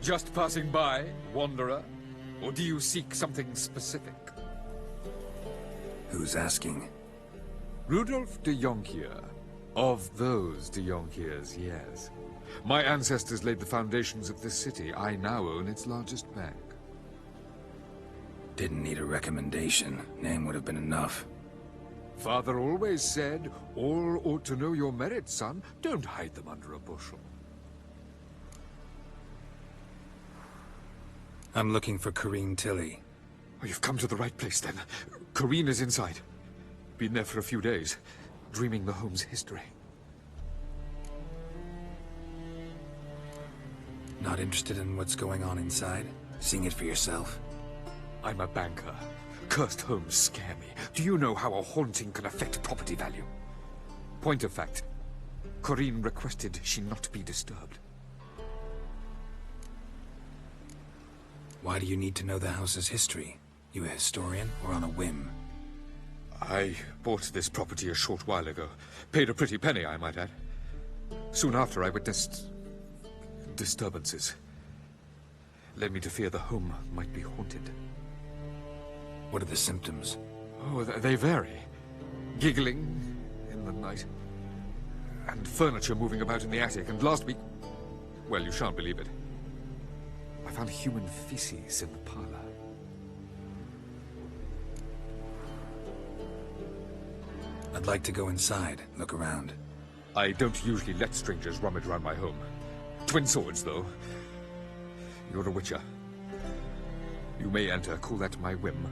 Just passing by, wanderer? Or do you seek something specific? Who's asking? Rudolf de Jonkier. Of those de Jonkiers, yes. My ancestors laid the foundations of this city. I now own its largest bank. Didn't need a recommendation. Name would have been enough. Father always said, all ought to know your merits, son. Don't hide them under a bushel. I'm looking for Corrine Tilly. Oh, you've come to the right place, then. Corrine is inside. Been there for a few days, dreaming the home's history. Not interested in what's going on inside? Seeing it for yourself? I'm a banker. Cursed homes scare me. Do you know how a haunting can affect property value? Point of fact, Corrine requested she not be disturbed. Why do you need to know the house's history? You a historian, or on a whim? I bought this property a short while ago. Paid a pretty penny, I might add. Soon after, I witnessed disturbances. Led me to fear the home might be haunted. What are the symptoms? Oh, they vary. Giggling in the night. And furniture moving about in the attic. And last week... well, you shan't believe it. I found human feces in the parlor. I'd like to go inside, look around. I don't usually let strangers rummage around my home. Twin swords, though. You're a witcher. You may enter, call that my whim.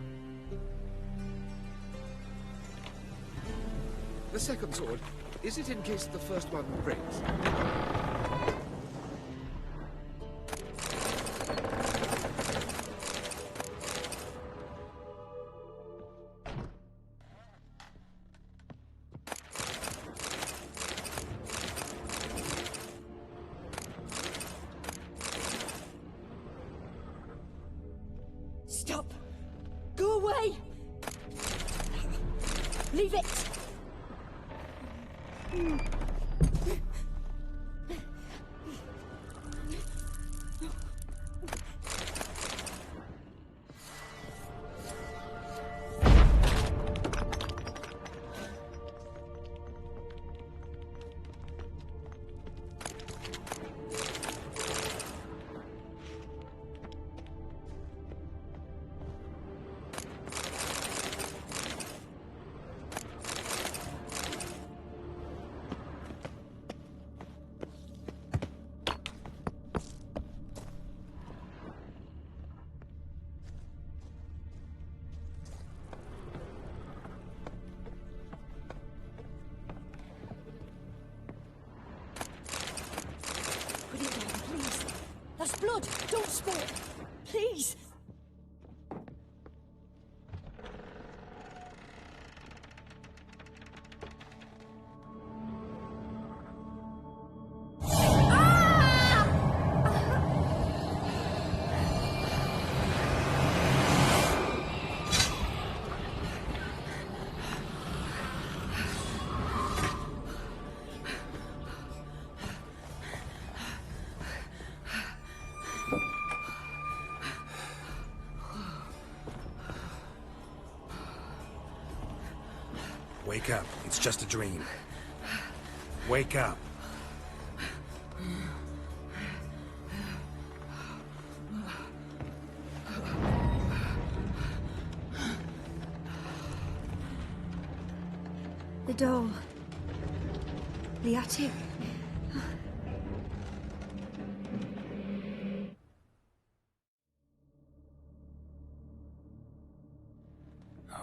The second sword, is it in case the first one breaks? Stop! Go away! Leave it! Put it down, please. That's blood. Don't spill it. Please. Wake up. It's just a dream. Wake up. The door. The attic.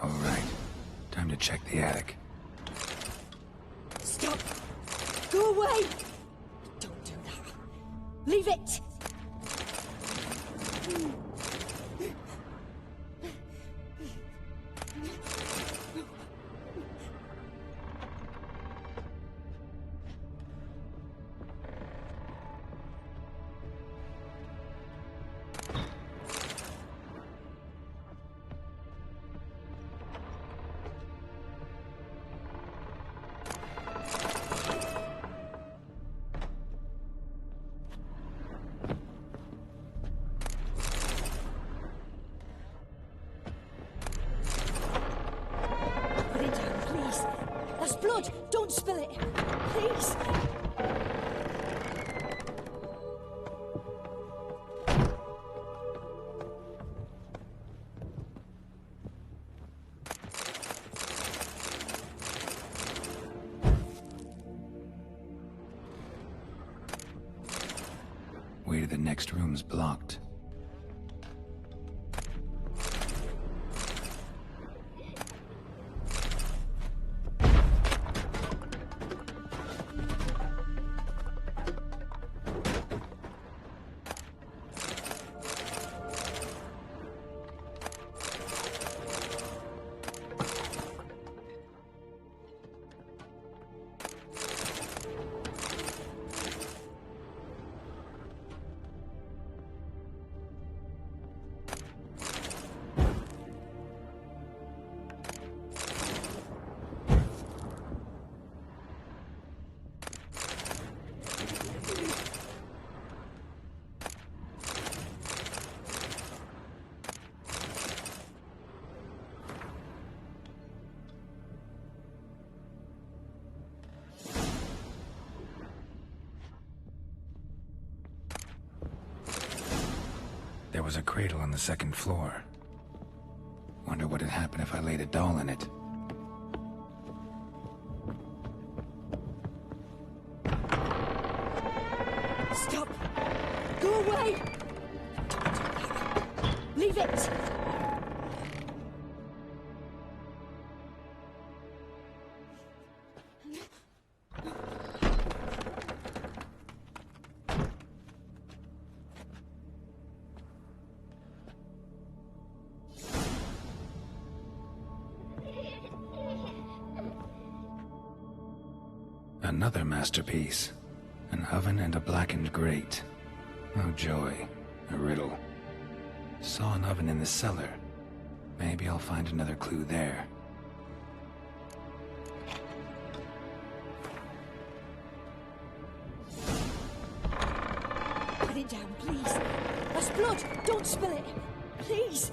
All right. Time to check the attic. Stop! Go away! Don't do that. Leave it! don't spill it. Please. Way to the next room's blocked. There was a cradle on the second floor. Wonder what would happen if I laid a doll in it. Stop! Go away! Don't do that. Leave it! Another masterpiece. An oven and a blackened grate. Oh joy. A riddle. Saw an oven in the cellar. Maybe I'll find another clue there. Put it down, please. That's blood! Don't spill it! Please!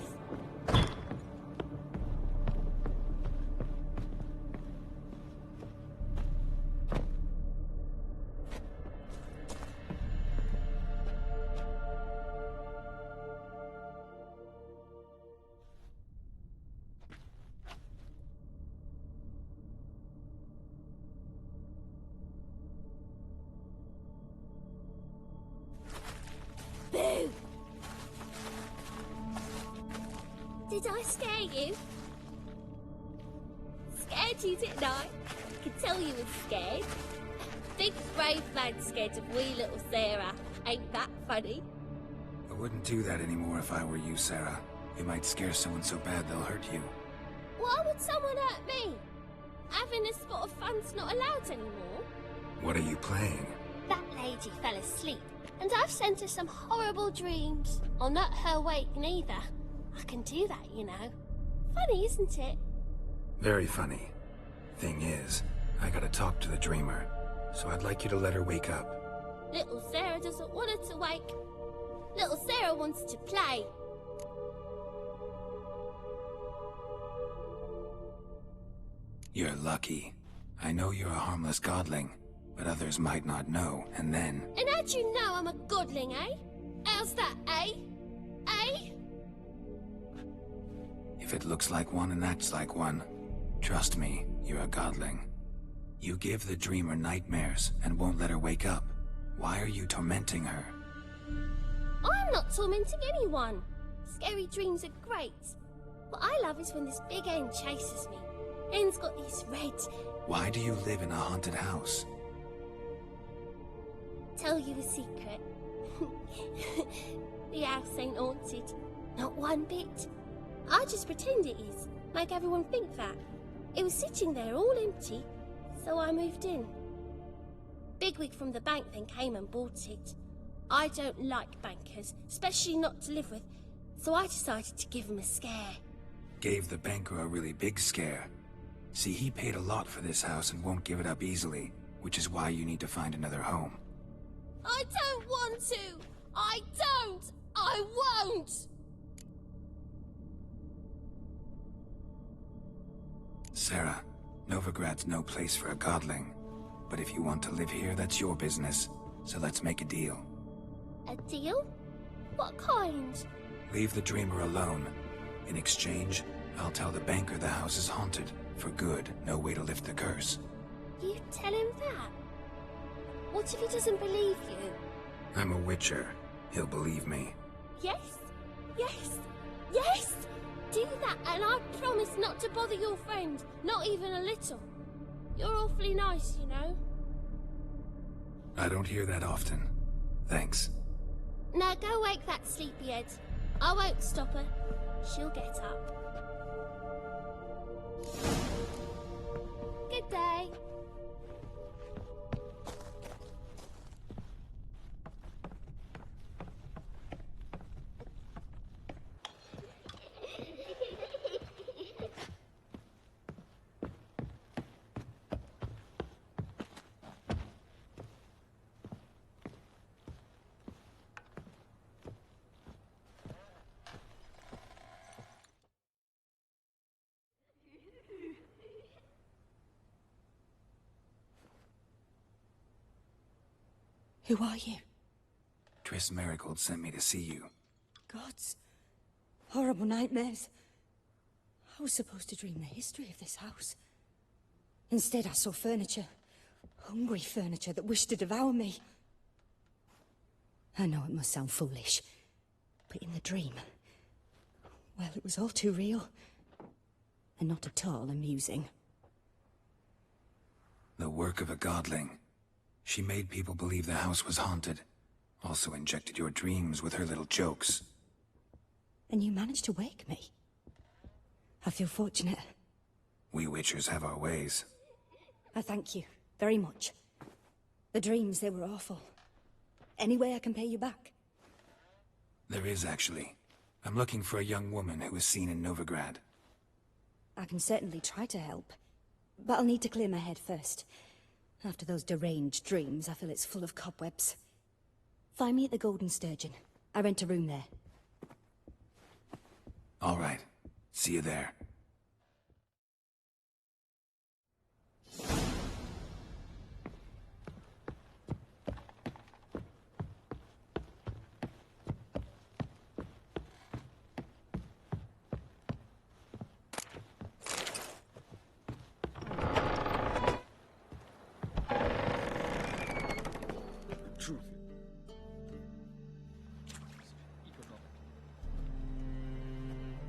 Boo! Did I scare you? Scared you, didn't I? I could tell you were scared. Big brave man scared of wee little Sarah. Ain't that funny? I wouldn't do that anymore if I were you, Sarah. You might scare someone so bad they'll hurt you. Why would someone hurt me? Having a spot of fun's not allowed anymore. What are you playing? That lady fell asleep, and I've sent her some horrible dreams. I'll not her wake neither. I can do that, you know. Funny, isn't it? Very funny. Thing is, I gotta talk to the dreamer, so I'd like you to let her wake up. Little Sarah doesn't want her to wake. Little Sarah wants to play. You're lucky. I know you're a harmless godling, but others might not know, and then... And how'd you know I'm a godling, eh? How's that, eh? Eh? If it looks like one and acts like one, trust me, you're a godling. You give the dreamer nightmares and won't let her wake up. Why are you tormenting her? I'm not tormenting anyone. Scary dreams are great. What I love is when this big hen chases me. Hen's got these red... Why do you live in a haunted house? Tell you a secret. The house ain't haunted. Not one bit. I just pretend it is. Make everyone think that. It was sitting there all empty, so I moved in. Bigwig from the bank then came and bought it. I don't like bankers, especially not to live with, so I decided to give him a scare. Gave the banker a really big scare. See, he paid a lot for this house and won't give it up easily, which is why you need to find another home. I don't want to! I don't! I won't! Sarah, Novigrad's no place for a godling. But if you want to live here, that's your business. So let's make a deal. A deal? What kind? Leave the dreamer alone. In exchange, I'll tell the banker the house is haunted. For good, no way to lift the curse. You tell him that? What if he doesn't believe you? I'm a witcher. He'll believe me. Yes, yes, yes! Do that and I promise not to bother your friend, not even a little. You're awfully nice, you know. I don't hear that often. Thanks. Now go wake that sleepyhead. I won't stop her. She'll get up. Good day. Who are you? Triss Merigold sent me to see you. Gods. Horrible nightmares. I was supposed to dream the history of this house. Instead, I saw furniture. Hungry furniture that wished to devour me. I know it must sound foolish, but in the dream, well, it was all too real. And not at all amusing. The work of a godling. She made people believe the house was haunted. Also injected your dreams with her little jokes. And you managed to wake me. I feel fortunate. We witchers have our ways. I thank you very much. The dreams, they were awful. Any way I can pay you back? There is, actually. I'm looking for a young woman who was seen in Novigrad. I can certainly try to help. But I'll need to clear my head first. After those deranged dreams, I feel it's full of cobwebs. Find me at the Golden Sturgeon. I rent a room there. All right. See you there.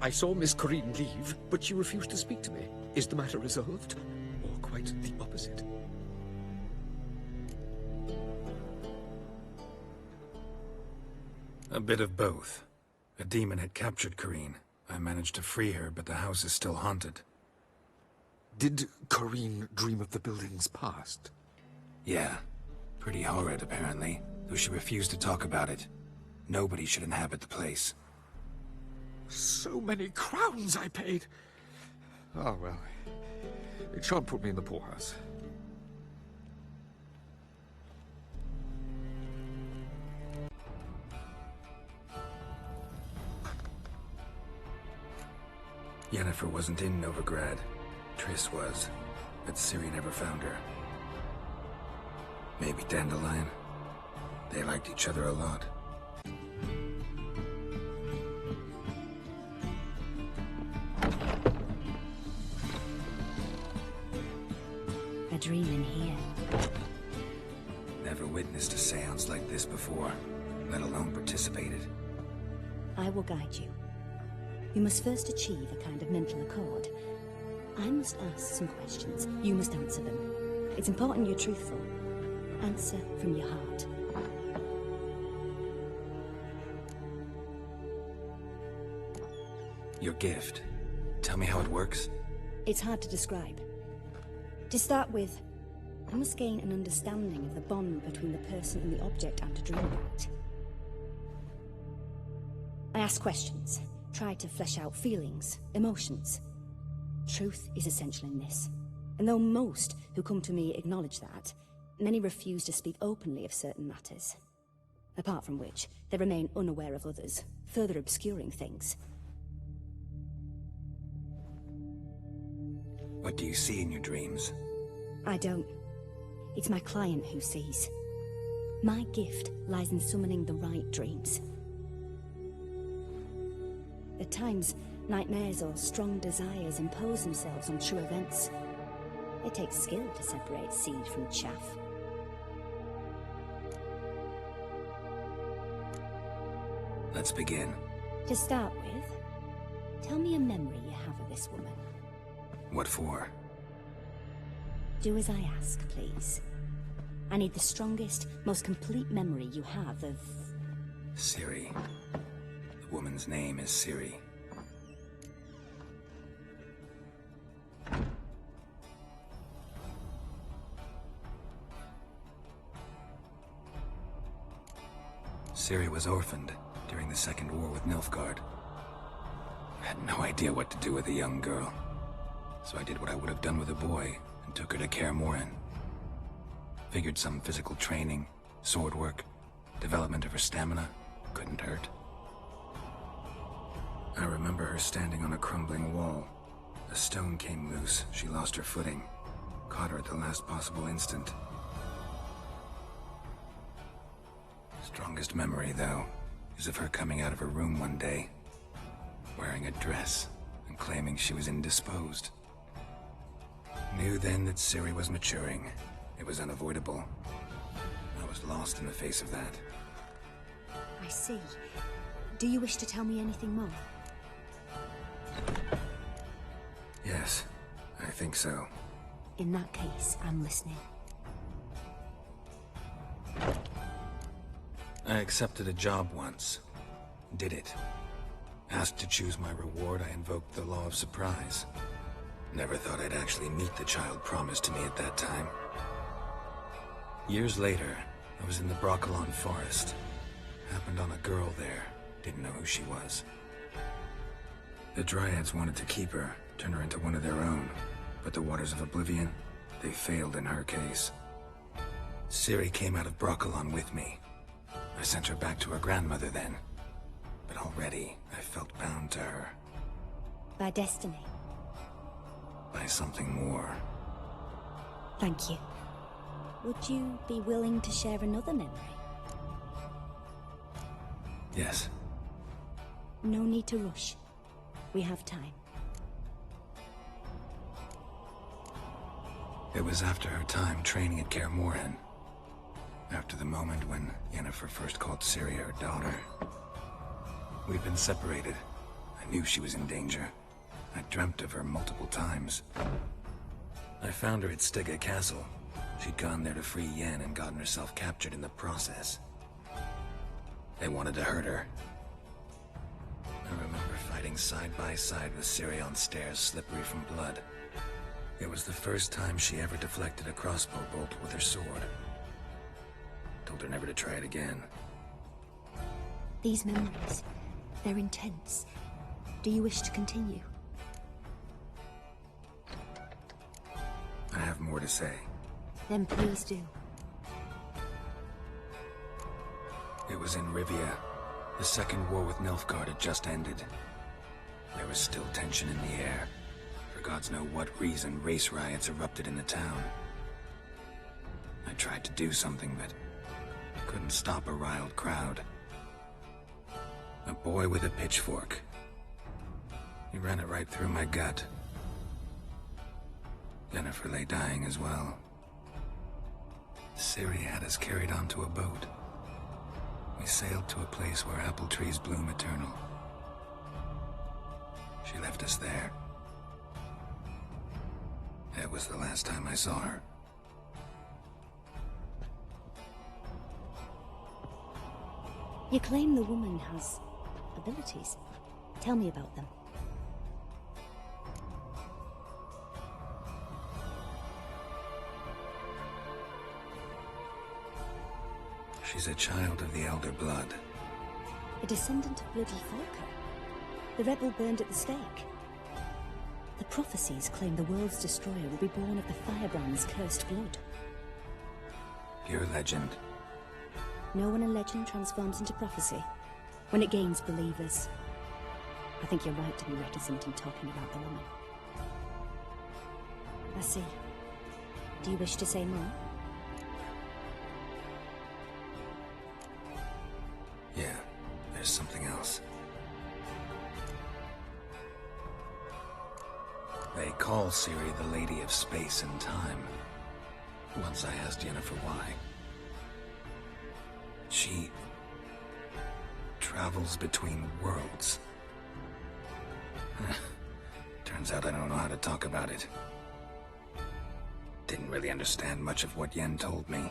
I saw Miss Corinne leave, but she refused to speak to me. Is the matter resolved? Or quite the opposite? A bit of both. A demon had captured Corinne. I managed to free her, but the house is still haunted. Did Corinne dream of the building's past? Yeah. Pretty horrid, apparently, though she refused to talk about it. Nobody should inhabit the place. So many crowns I paid! Oh, well. It shan't put me in the poorhouse. Yennefer wasn't in Novigrad. Triss was, but Ciri never found her. Maybe Dandelion. They liked each other a lot. A dream in here. Never witnessed a seance like this before, let alone participated. I will guide you. You must first achieve a kind of mental accord. I must ask some questions. You must answer them. It's important you're truthful. Answer from your heart. Your gift. Tell me how it works. It's hard to describe. To start with, I must gain an understanding of the bond between the person and the object I'm to dream about. I ask questions, try to flesh out feelings, emotions. Truth is essential in this. And though most who come to me acknowledge that, many refuse to speak openly of certain matters. Apart from which, they remain unaware of others, further obscuring things. What do you see in your dreams? I don't. It's my client who sees. My gift lies in summoning the right dreams. At times, nightmares or strong desires impose themselves on true events. It takes skill to separate seed from chaff. Let's begin. To start with, tell me a memory you have of this woman. What for? Do as I ask, please. I need the strongest, most complete memory you have of... Ciri. The woman's name is Ciri. Ciri was orphaned during the Second War with Nilfgaard. I had no idea what to do with a young girl, so I did what I would have done with a boy and took her to Kaer Morhen. Figured some physical training, sword work, development of her stamina couldn't hurt. I remember her standing on a crumbling wall. A stone came loose, she lost her footing, caught her at the last possible instant. Strongest memory, though, is of her coming out of her room one day, wearing a dress and claiming she was indisposed. Knew then that Ciri was maturing. It was unavoidable. I was lost in the face of that. I see. Do you wish to tell me anything more? Yes, I think so. In that case, I'm listening. I accepted a job once. Did it. Asked to choose my reward, I invoked the law of surprise. Never thought I'd actually meet the child promised to me at that time. Years later, I was in the Brokilon forest. Happened on a girl there. Didn't know who she was. The Dryads wanted to keep her, turn her into one of their own. But the Waters of Oblivion, they failed in her case. Ciri came out of Brokilon with me. I sent her back to her grandmother then. But already, I felt bound to her. By destiny. By something more. Thank you. Would you be willing to share another memory? Yes. No need to rush. We have time. It was after her time training at Kaer Morhen. After the moment when Yennefer first called Ciri her daughter. We'd been separated. I knew she was in danger. I dreamt of her multiple times. I found her at Stygga Castle. She'd gone there to free Yen and gotten herself captured in the process. They wanted to hurt her. I remember fighting side by side with Ciri on stairs slippery from blood. It was the first time she ever deflected a crossbow bolt with her sword. Told her never to try it again. These memories, they're intense. Do you wish to continue? I have more to say. Then please do. It was in Rivia. The Second War with Nilfgaard had just ended. There was still tension in the air. For gods know what reason, race riots erupted in the town. I tried to do something, but couldn't stop a riled crowd. A boy with a pitchfork. He ran it right through my gut. Yennefer lay dying as well. Ciri had us carried onto a boat. We sailed to a place where apple trees bloom eternal. She left us there. That was the last time I saw her. You claim the woman has abilities. Tell me about them. She's a child of the Elder Blood. A descendant of bloody Falco. The rebel burned at the stake. The prophecies claim the world's destroyer will be born of the Firebrand's cursed blood. Pure legend. Know when a legend transforms into prophecy? When it gains believers. I think you're right to be reticent in talking about the woman. I see. Do you wish to say more? call Ciri the Lady of Space and Time. Once I asked Yennefer why. She travels between worlds. Turns out I don't know how to talk about it. Didn't really understand much of what Yen told me.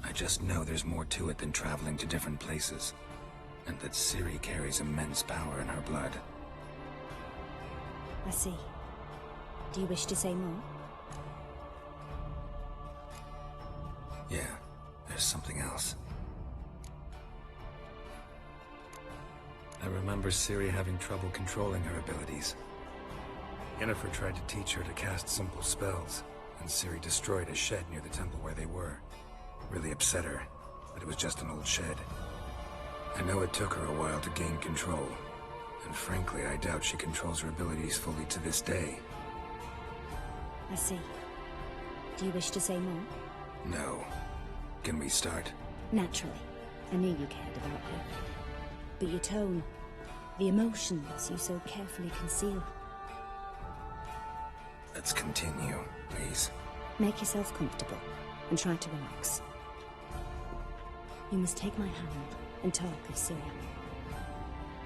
I just know there's more to it than traveling to different places, and that Ciri carries immense power in her blood. I see. Do you wish to say more? Yeah, there's something else. I remember Ciri having trouble controlling her abilities. Yennefer tried to teach her to cast simple spells, and Ciri destroyed a shed near the temple where they were. Really upset her, but it was just an old shed. I know it took her a while to gain control, and frankly, I doubt she controls her abilities fully to this day. I see. Do you wish to say more? No. Can we start? Naturally. I knew you cared about her. But your tone, the emotions you so carefully conceal. Let's continue, please. Make yourself comfortable and try to relax. You must take my hand and talk of Ciri.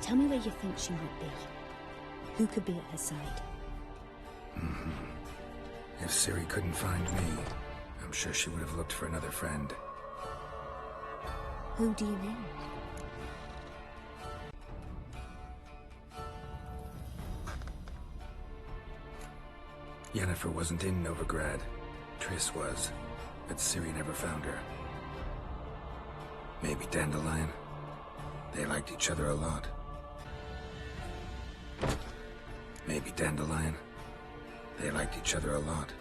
Tell me where you think she might be. Who could be at her side? If Ciri couldn't find me, I'm sure she would have looked for another friend. Who do you mean? Yennefer wasn't in Novigrad. Triss was, but Ciri never found her. Maybe Dandelion. They liked each other a lot. Maybe Dandelion. They liked each other a lot.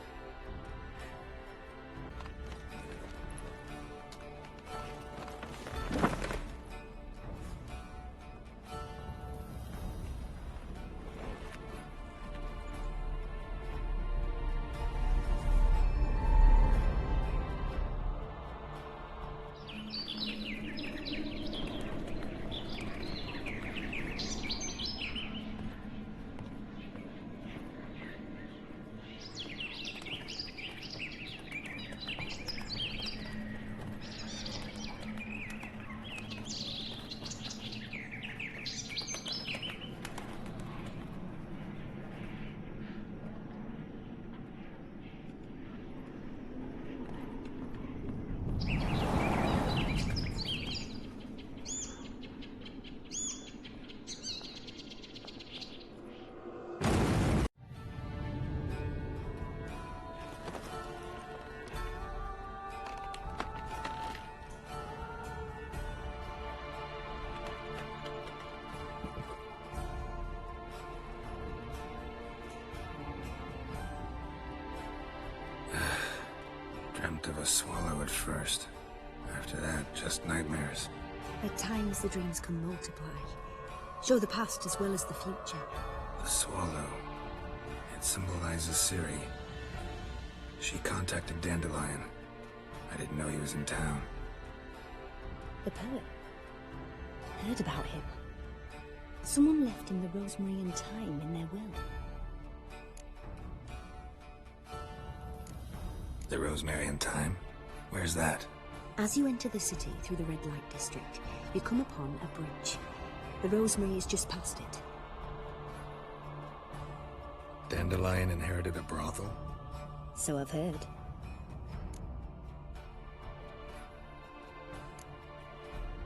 Dreamt of a swallow at first. After that, just nightmares. At times the dreams can multiply. Show the past as well as the future. The swallow. It symbolizes Ciri. She contacted Dandelion. I didn't know he was in town. The poet. Heard about him. Someone left him the rosemary and thyme in their will. The Rosemary and Thyme? Where's that? As you enter the city through the red light district, you come upon a bridge. The rosemary is just past it. Dandelion inherited a brothel? So I've heard.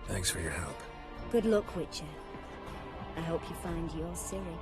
Thanks for your help. Good luck, Witcher. I hope you find your Ciri.